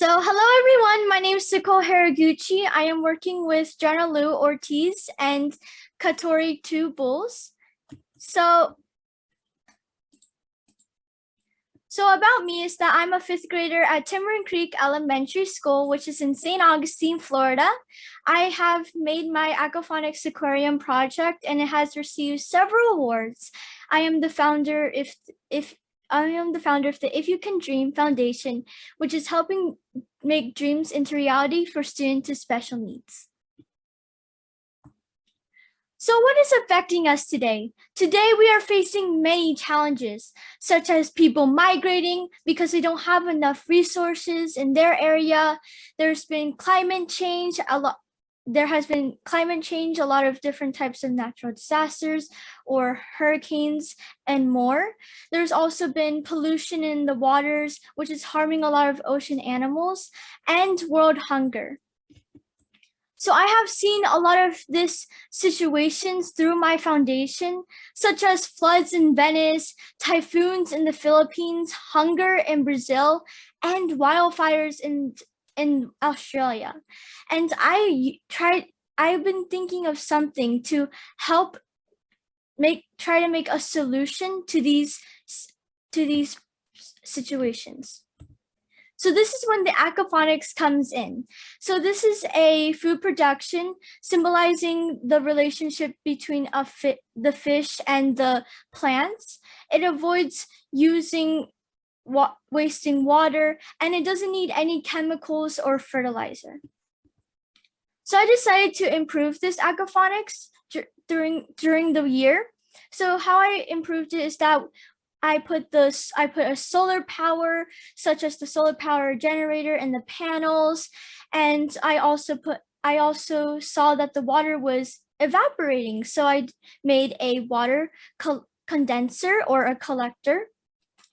Hello everyone, my name is Nicole Haragutchi. I am working with Jenna Lou Ortiz and Katori Two Bulls. So about me is that I'm a fifth grader at Timber Creek Elementary School, which is in St. Augustine, Florida. I have made my aquaponics aquarium project and it has received several awards. I am the founder of the If You Can Dream Foundation, which is helping make dreams into reality for students with special needs. So what is affecting us today? Today we are facing many challenges, such as people migrating because they don't have enough resources in their area. There's been climate change, there has been climate change, a lot of different types of natural disasters or hurricanes and more. There's also been pollution in the waters, which is harming a lot of ocean animals, and world hunger. So I have seen a lot of these situations through my foundation, such as floods in Venice, typhoons in the Philippines, hunger in Brazil, and wildfires in Australia. And I've been thinking of something to help try to make a solution to these situations. So this is when the aquaponics comes in. So this is a food production symbolizing the relationship between the fish and the plants. It avoids wasting water, and it doesn't need any chemicals or fertilizer. So I decided to improve this aquaponics during the year. So how I improved it is that I put a solar power, such as the solar power generator and the panels, and I also saw that the water was evaporating, so I made a water condenser or a collector,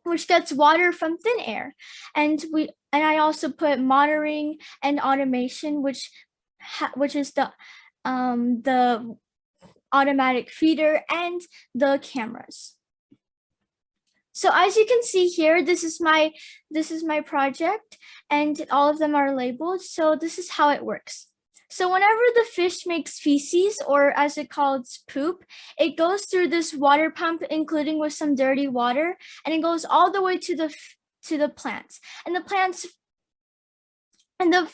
which gets water from thin air, and I also put monitoring and automation, which is the automatic feeder and the cameras. So as you can see here, this is my project, and all of them are labeled. So this is how it works. So whenever the fish makes feces, or as it calls poop, it goes through this water pump, including with some dirty water, and it goes all the way to the plants. And the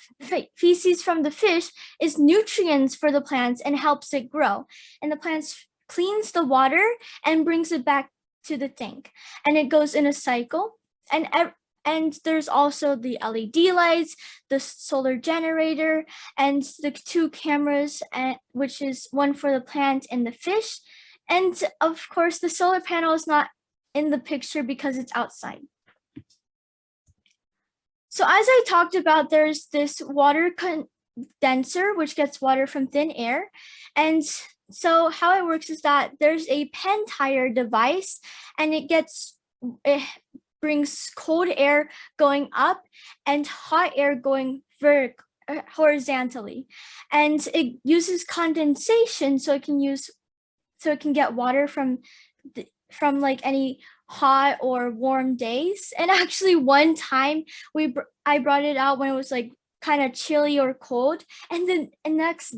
feces from the fish is nutrients for the plants and helps it grow. And the plants cleans the water and brings it back to the tank, and it goes in a cycle. And there's also the LED lights, the solar generator, and the two cameras, which is one for the plant and the fish. And of course, the solar panel is not in the picture because it's outside. So as I talked about, there's this water condenser, which gets water from thin air. And so how it works is that there's a pen tire device, and it brings cold air going up and hot air going horizontally, and it uses condensation so it can get water from like any hot or warm days. And actually one time I brought it out when it was like kind of chilly or cold, and then the next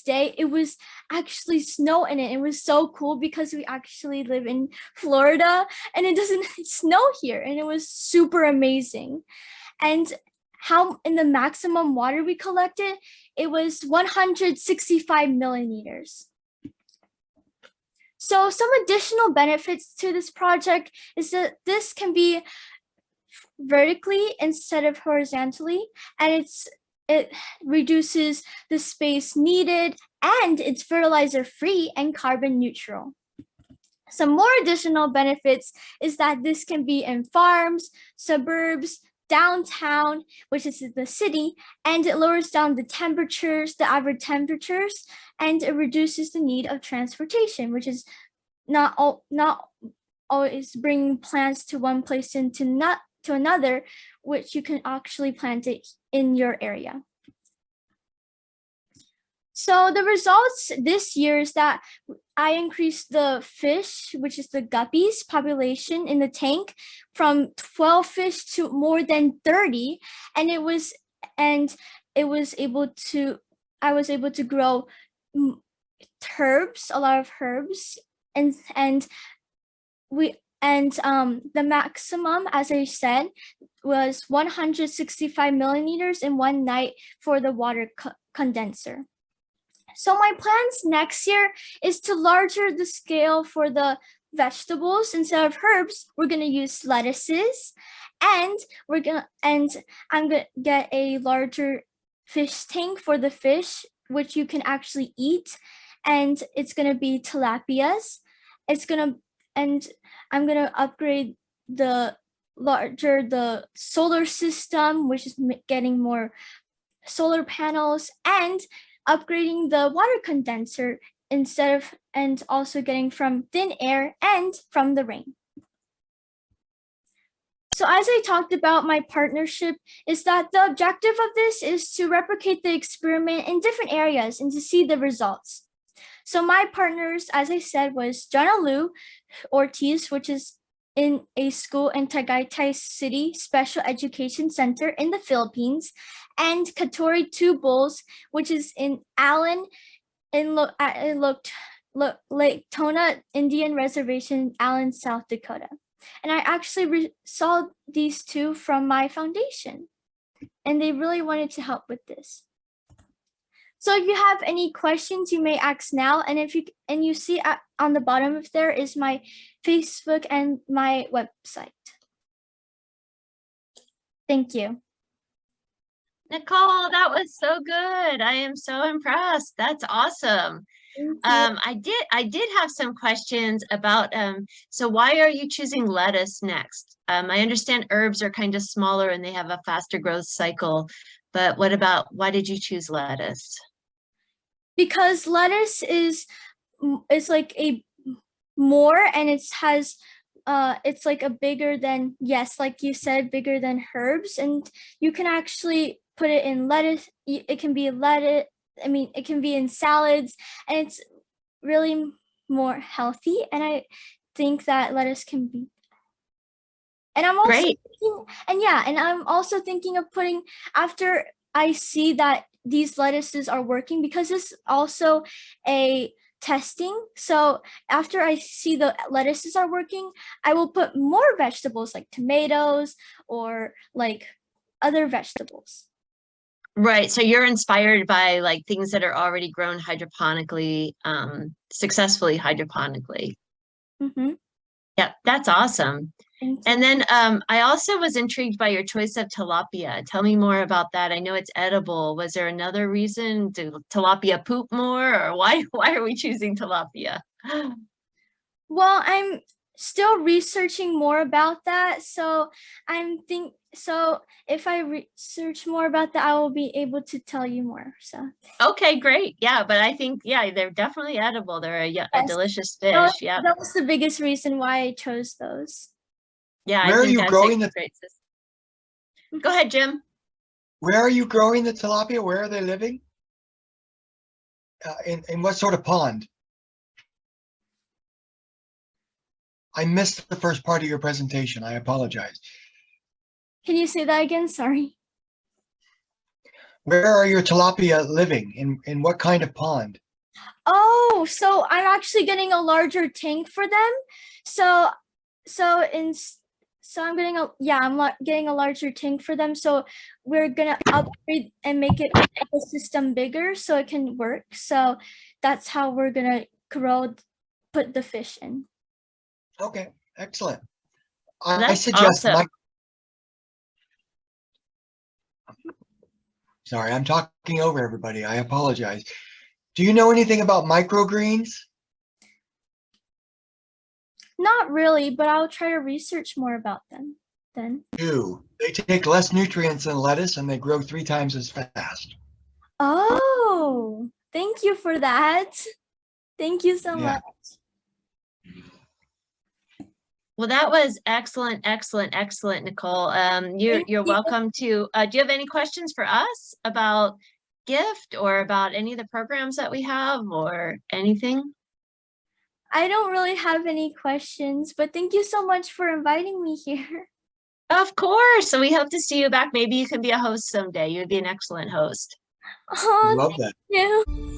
day it was actually snow in it. It was so cool because we actually live in Florida and it doesn't snow here, and it was super amazing. And how in the maximum water we collected, it was 165 millimeters. So some additional benefits to this project is that this can be vertically instead of horizontally, and it reduces the space needed, and it's fertilizer free and carbon neutral. Some more additional benefits is that this can be in farms, suburbs, downtown, which is the city, and it lowers down the average temperatures, and it reduces the need of transportation, which is not always bringing plants to one place and to another, which you can actually plant it in your area. So the results this year is that I increased the fish, which is the guppies population in the tank, from 12 fish to more than 30, and and it was able to I was able to grow herbs, a lot of herbs, and we and the maximum, as I said, was 165 millimeters in one night for the water condenser. So my plans next year is to larger the scale for the vegetables. Instead of herbs, we're gonna use lettuces, and I'm gonna get a larger fish tank for the fish, which you can actually eat, and it's gonna be tilapias. It's gonna and I'm gonna upgrade the solar system, which is getting more solar panels, and upgrading the water condenser and also getting from thin air and from the rain. So as I talked about, my partnership is that the objective of this is to replicate the experiment in different areas and to see the results. So my partners, as I said, was Jonna Lu Ortiz, which is in a school in Tagaytay City Special Education Center in the Philippines, and Katori Two Bulls, which is in Allen, in Lake Tona Indian Reservation, Allen, South Dakota. And I actually saw these two from my foundation, and they really wanted to help with this. So if you have any questions, you may ask now. And if you see on the bottom of there is my Facebook and my website. Thank you. Nicole, that was so good. I am so impressed. That's awesome. I did have some questions about, so why are you choosing lettuce next? I understand herbs are kind of smaller and they have a faster growth cycle, but why did you choose lettuce? Because lettuce is like a more, and it's like a bigger than, yes, like you said, bigger than herbs, and you can actually put it in lettuce. It can be lettuce. I mean, it can be in salads, and it's really more healthy. And I think that lettuce can be. And I'm also I'm also thinking of putting, after I see that these lettuces are working, because it's also a testing. So after I see the lettuces are working, I will put more vegetables like tomatoes or like other vegetables. Right. So you're inspired by like things that are already grown hydroponically, successfully hydroponically. Mm-hmm. Yeah, that's awesome. And then I also was intrigued by your choice of tilapia. Tell me more about that. I know it's edible. Was there another reason? Do tilapia poop more, or why are we choosing tilapia? Well, I'm still researching more about that. So if I research more about that, I will be able to tell you more. So okay, great. Yeah, but I think, yeah, they're definitely edible. They're a delicious fish. Yeah. That was the biggest reason why I chose those. Yeah, Where I think are you growing the great system. Go ahead, Jim. Where are you growing the tilapia? Where are they living? In what sort of pond? I missed the first part of your presentation. I apologize. Can you say that again? Sorry. Where are your tilapia living? In what kind of pond? Oh, so I'm actually getting a larger tank for them. So I'm getting a larger tank for them. So we're gonna upgrade and make it the system bigger so it can work. So that's how we're gonna put the fish in. Okay, excellent. That's I suggest awesome. Sorry, I'm talking over everybody. I apologize. Do you know anything about microgreens? Not really, but I'll try to research more about them then. They take less nutrients than lettuce and they grow 3 times as fast. Oh, thank you for that. Thank you so much. Well, that was excellent, Nicole. You're welcome to. Do you have any questions for us about gift or about any of the programs that we have or anything? I don't really have any questions, but thank you so much for inviting me here. Of course. So we hope to see you back. Maybe you can be a host someday. You would be an excellent host. Oh, Love thank that. you.